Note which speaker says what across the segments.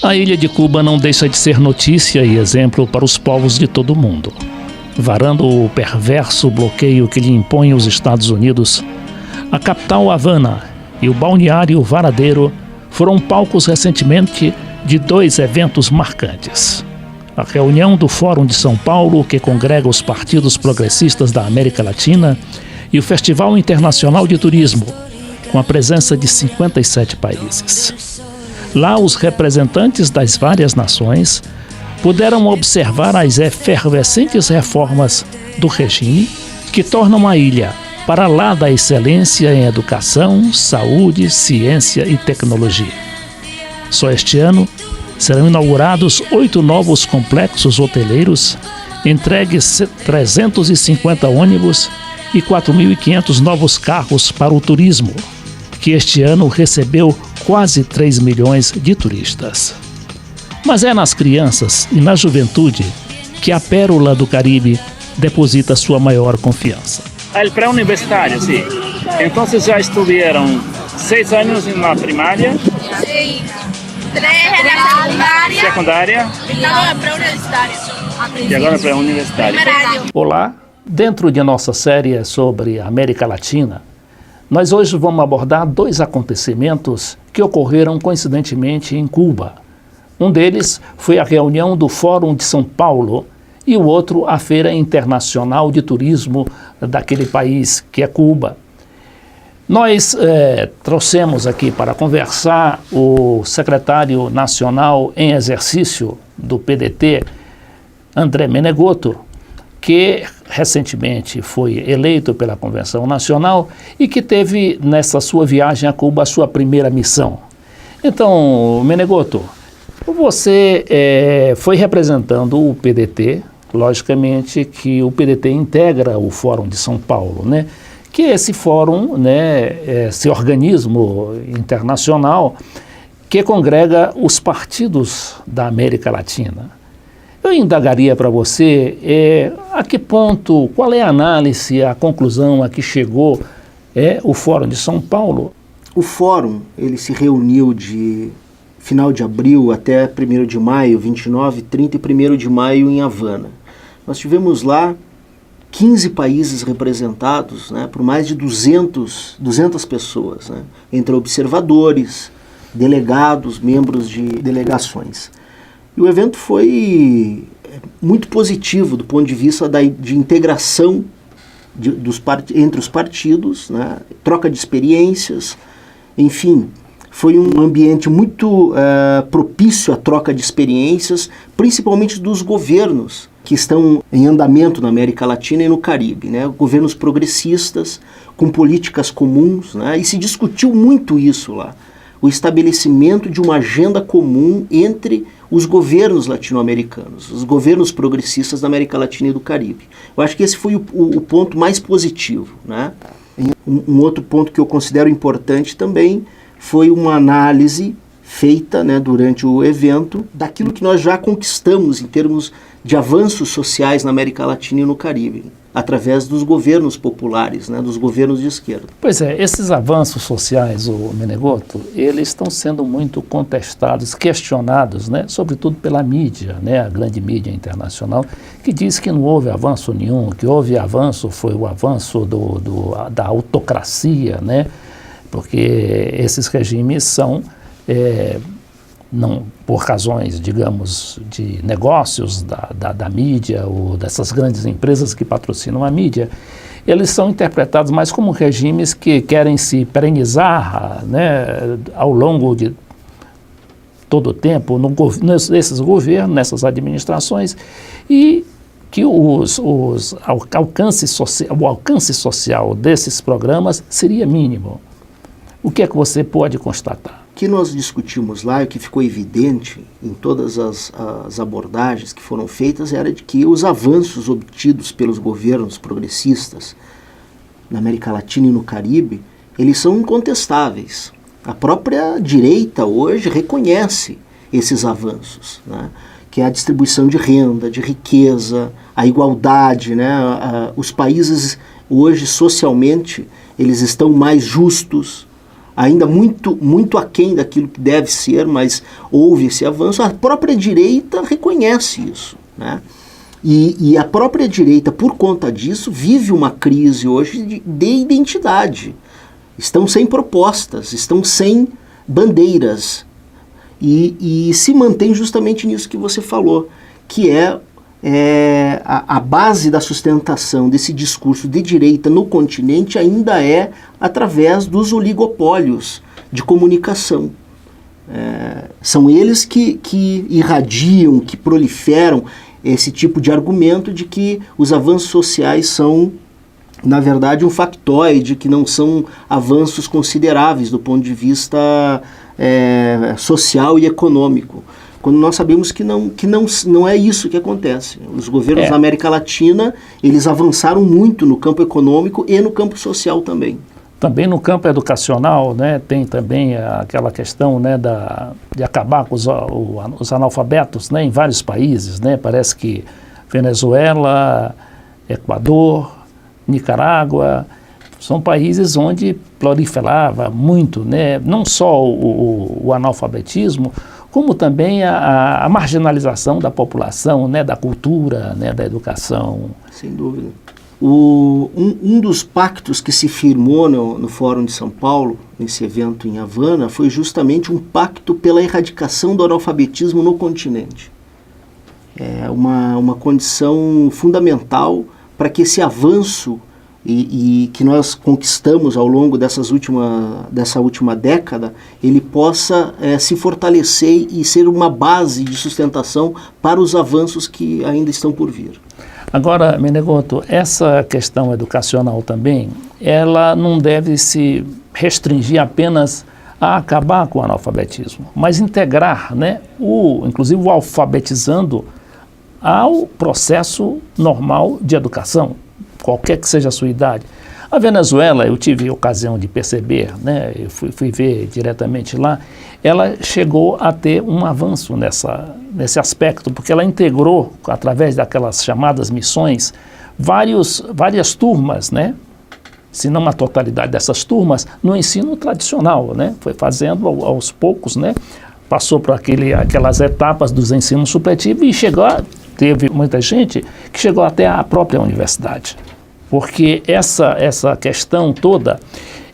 Speaker 1: A ilha de Cuba não deixa de ser notícia e exemplo para os povos de todo o mundo. Varando o perverso bloqueio que lhe impõem os Estados Unidos, a capital Havana e o balneário Varadeiro foram palcos recentemente de dois eventos marcantes. A reunião do Fórum de São Paulo, que congrega os partidos progressistas da América Latina, e o Festival Internacional de Turismo, com a presença de 57 países. Lá, os representantes das várias nações puderam observar as efervescentes reformas do regime que tornam a ilha para lá da excelência em educação, saúde, ciência e tecnologia. Só este ano serão inaugurados 8 novos complexos hoteleiros, entregues 350 ônibus e 4.500 novos carros para o turismo, que este ano recebeu quase 3 milhões de turistas. Mas é nas crianças e na juventude que a pérola do Caribe deposita sua maior confiança.
Speaker 2: El pré-universitário, sim. Então já estudaram 6 anos na primária?
Speaker 3: Sim. 3 na
Speaker 2: secundária.
Speaker 3: E agora pré-universitário.
Speaker 2: E agora pré-universitário.
Speaker 1: Olá, dentro de nossa série sobre a América Latina, nós hoje vamos abordar 2 acontecimentos que ocorreram coincidentemente em Cuba. Um deles foi a reunião do Fórum de São Paulo e o outro a Feira Internacional de Turismo daquele país que é Cuba. Nós trouxemos aqui para conversar o secretário nacional em exercício do PDT, André Menegotto, que recentemente foi eleito pela Convenção Nacional e que teve nessa sua viagem a Cuba a sua primeira missão. Então, Menegotto, você foi representando o PDT, logicamente que o PDT integra o Fórum de São Paulo, né? Que é esse fórum, né, esse organismo internacional que congrega os partidos da América Latina. Eu indagaria para você a que ponto, qual é a análise, a conclusão a que chegou o Fórum de São Paulo?
Speaker 4: O Fórum, ele se reuniu de final de abril até 1º de maio, 29, 30 e 1º de maio em Havana. Nós tivemos lá 15 países representados, né, por mais de 200 pessoas, né, entre observadores, delegados, membros de delegações. E o evento foi muito positivo do ponto de vista de integração entre os partidos, né, troca de experiências, enfim, foi um ambiente muito propício à troca de experiências, principalmente dos governos que estão em andamento na América Latina e no Caribe, né, governos progressistas, com políticas comuns, né, e se discutiu muito isso lá, o estabelecimento de uma agenda comum entre os governos latino-americanos, os governos progressistas da América Latina e do Caribe. Eu acho que esse foi o ponto mais positivo, né? Um outro ponto que eu considero importante também foi uma análise feita, né, durante o evento daquilo que nós já conquistamos em termos de avanços sociais na América Latina e no Caribe, através dos governos populares, né, dos governos de esquerda.
Speaker 1: Pois é, esses avanços sociais, o Menegotto, eles estão sendo muito contestados, questionados, né, sobretudo pela mídia, né, a grande mídia internacional, que diz que não houve avanço nenhum, que houve avanço, foi o avanço da autocracia, né, porque esses regimes são, não por razões, digamos, de negócios da mídia ou dessas grandes empresas que patrocinam a mídia, eles são interpretados mais como regimes que querem se perenizar, né, ao longo de todo o tempo nesses governos, nessas administrações, e que o alcance social desses programas seria mínimo. O que é que você pode constatar?
Speaker 4: O que nós discutimos lá e o que ficou evidente em todas as abordagens que foram feitas era de que os avanços obtidos pelos governos progressistas na América Latina e no Caribe, eles são incontestáveis. A própria direita hoje reconhece esses avanços, né? Que é a distribuição de renda, de riqueza, a igualdade, né? Os países hoje socialmente eles estão mais justos, ainda muito aquém daquilo que deve ser, mas houve esse avanço. A própria direita reconhece isso, né? E a própria direita, por conta disso, vive uma crise hoje de identidade. Estão sem propostas, estão sem bandeiras. E se mantém justamente nisso que você falou, que é a base da sustentação desse discurso de direita no continente ainda é através dos oligopólios de comunicação. São eles que irradiam, que proliferam esse tipo de argumento de que os avanços sociais são, na verdade, um factoide, que não são avanços consideráveis do ponto de vista social e econômico. Quando nós sabemos que não é isso que acontece. Os governos da América Latina, eles avançaram muito no campo econômico e no campo social também.
Speaker 1: Também no campo educacional, né, tem também aquela questão, né, de acabar com os analfabetos, né, em vários países, né, parece que Venezuela, Equador, Nicarágua, são países onde proliferava muito, né, não só o analfabetismo, como também a marginalização da população, né, da cultura, né, da educação.
Speaker 4: Sem dúvida. Um dos pactos que se firmou no Fórum de São Paulo, nesse evento em Havana, foi justamente um pacto pela erradicação do analfabetismo no continente. É uma condição fundamental para que esse avanço e que nós conquistamos ao longo dessa última década, ele possa se fortalecer e ser uma base de sustentação para os avanços que ainda estão por vir.
Speaker 1: Agora, Menegoto, essa questão educacional também, ela não deve se restringir apenas a acabar com o analfabetismo, mas integrar, né, inclusive o alfabetizando ao processo normal de educação, qualquer que seja a sua idade. A Venezuela, eu tive ocasião de perceber, né, eu fui ver diretamente lá, ela chegou a ter um avanço nesse aspecto, porque ela integrou, através daquelas chamadas missões, várias turmas, né, se não a totalidade dessas turmas, no ensino tradicional, né, foi fazendo aos poucos, né, passou por aquelas etapas dos ensinos supletivos e teve muita gente que chegou até a própria universidade. Porque essa questão toda,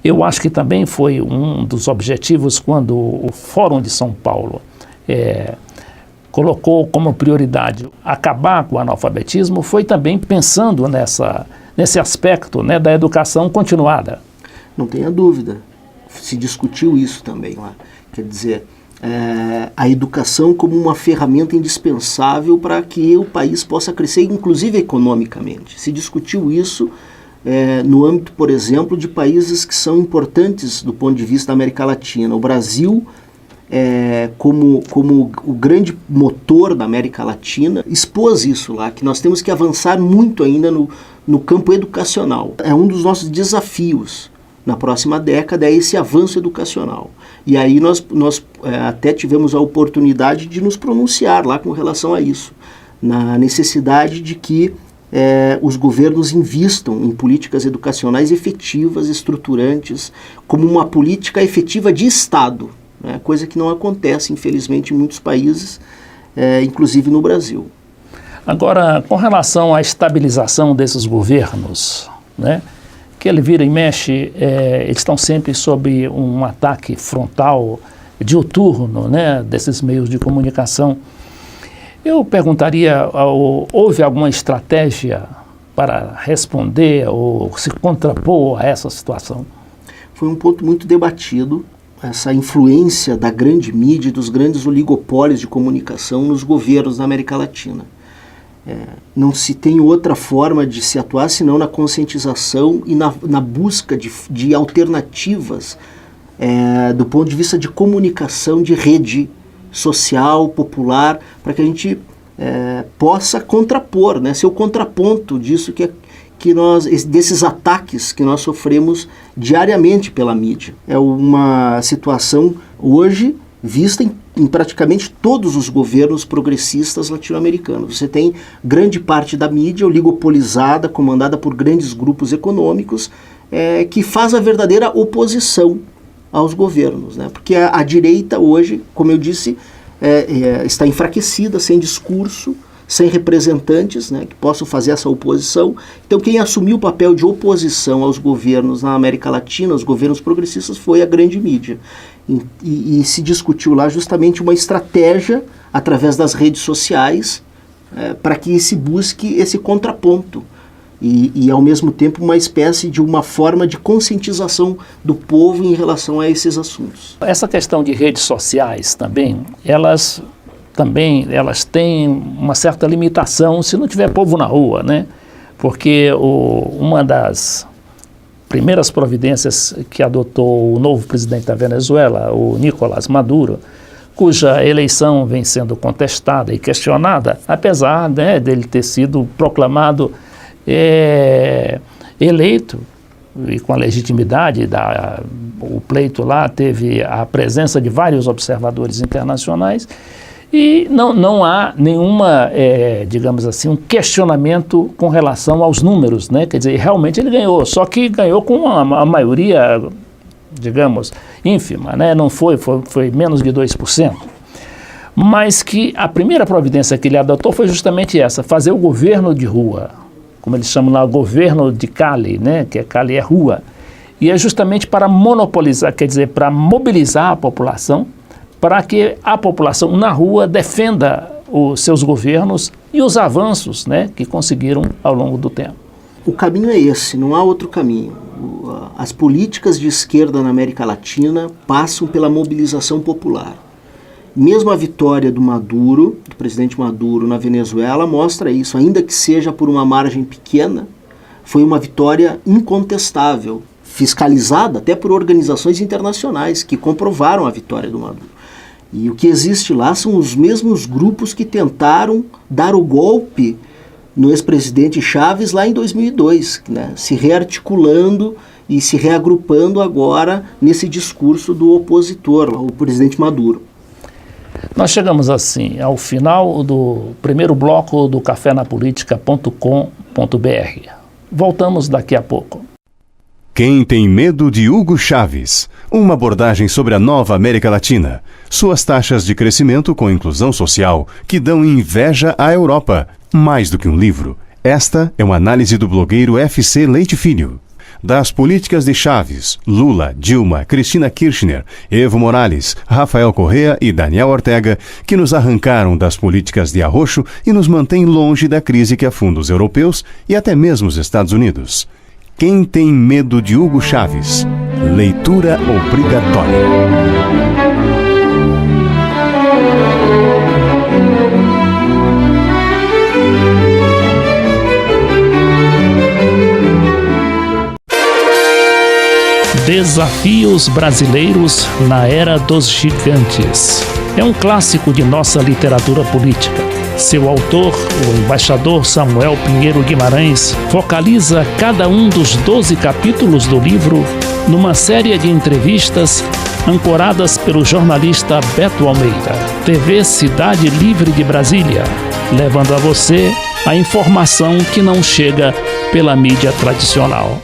Speaker 1: eu acho que também foi um dos objetivos quando o Fórum de São Paulo colocou como prioridade acabar com o analfabetismo, foi também pensando nesse aspecto, né, da educação continuada.
Speaker 4: Não tenha dúvida, se discutiu isso também lá. Quer dizer, a educação como uma ferramenta indispensável para que o país possa crescer, inclusive economicamente. Se discutiu isso no âmbito, por exemplo, de países que são importantes do ponto de vista da América Latina. O Brasil, como o grande motor da América Latina, expôs isso lá, que nós temos que avançar muito ainda no campo educacional. É um dos nossos desafios na próxima década, é esse avanço educacional. E aí nós até tivemos a oportunidade de nos pronunciar lá com relação a isso, na necessidade de que os governos invistam em políticas educacionais efetivas, estruturantes, como uma política efetiva de Estado, né? Coisa que não acontece, infelizmente, em muitos países, inclusive no Brasil.
Speaker 1: Agora, com relação à estabilização desses governos, né, que ele vira e mexe, eles estão sempre sob um ataque frontal, diuturno, né, desses meios de comunicação. Eu perguntaria, houve alguma estratégia para responder ou se contrapor a essa situação?
Speaker 4: Foi um ponto muito debatido, essa influência da grande mídia e dos grandes oligopólios de comunicação nos governos da América Latina. Não se tem outra forma de se atuar senão na conscientização e na busca de alternativas do ponto de vista de comunicação, de rede social, popular, para que a gente possa contrapor, né, ser o contraponto disso desses ataques que nós sofremos diariamente pela mídia. É uma situação hoje vista em praticamente todos os governos progressistas latino-americanos. Você tem grande parte da mídia oligopolizada, comandada por grandes grupos econômicos, que faz a verdadeira oposição aos governos, né? Porque a direita hoje, como eu disse, está enfraquecida, sem discurso, sem representantes, né, que possam fazer essa oposição. Então quem assumiu o papel de oposição aos governos na América Latina, os governos progressistas, foi a grande mídia. E se discutiu lá justamente uma estratégia através das redes sociais para que se busque esse contraponto. E ao mesmo tempo uma espécie de uma forma de conscientização do povo em relação a esses assuntos.
Speaker 1: Essa questão de redes sociais também, elas têm uma certa limitação se não tiver povo na rua, né? Porque uma das primeiras providências que adotou o novo presidente da Venezuela, o Nicolás Maduro, cuja eleição vem sendo contestada e questionada, apesar, né, dele ter sido proclamado eleito e com a legitimidade, o pleito lá teve a presença de vários observadores internacionais, e não há nenhuma, digamos assim, um questionamento com relação aos números, né? Quer dizer, realmente ele ganhou, só que ganhou com a maioria, digamos, ínfima, né? Não foi menos de 2%. Mas que a primeira providência que ele adotou foi justamente essa, fazer o governo de rua, como eles chamam lá, o governo de Cali, né? Que Cali é rua. E é justamente para monopolizar, quer dizer, para mobilizar a população, para que a população na rua defenda os seus governos e os avanços, né, que conseguiram ao longo do tempo.
Speaker 4: O caminho é esse, não há outro caminho. As políticas de esquerda na América Latina passam pela mobilização popular. Mesmo a vitória do presidente Maduro na Venezuela mostra isso, ainda que seja por uma margem pequena, foi uma vitória incontestável, fiscalizada até por organizações internacionais que comprovaram a vitória do Maduro. E o que existe lá são os mesmos grupos que tentaram dar o golpe no ex-presidente Chávez lá em 2002, né, se rearticulando e se reagrupando agora nesse discurso do opositor, o presidente Maduro.
Speaker 1: Nós chegamos assim ao final do primeiro bloco do cafenapolitica.com.br. Voltamos daqui a pouco.
Speaker 5: Quem tem medo de Hugo Chávez? Uma abordagem sobre a nova América Latina. Suas taxas de crescimento com inclusão social que dão inveja à Europa. Mais do que um livro, esta é uma análise do blogueiro FC Leite Filho. Das políticas de Chávez, Lula, Dilma, Cristina Kirchner, Evo Morales, Rafael Correa e Daniel Ortega, que nos arrancaram das políticas de arroxo e nos mantêm longe da crise que afunda os europeus e até mesmo os Estados Unidos. Quem tem medo de Hugo Chávez? Leitura obrigatória.
Speaker 1: Desafios brasileiros na era dos gigantes. É um clássico de nossa literatura política. Seu autor, o embaixador Samuel Pinheiro Guimarães, focaliza cada um dos 12 capítulos do livro numa série de entrevistas ancoradas pelo jornalista Beto Almeida. TV Cidade Livre de Brasília, levando a você a informação que não chega pela mídia tradicional.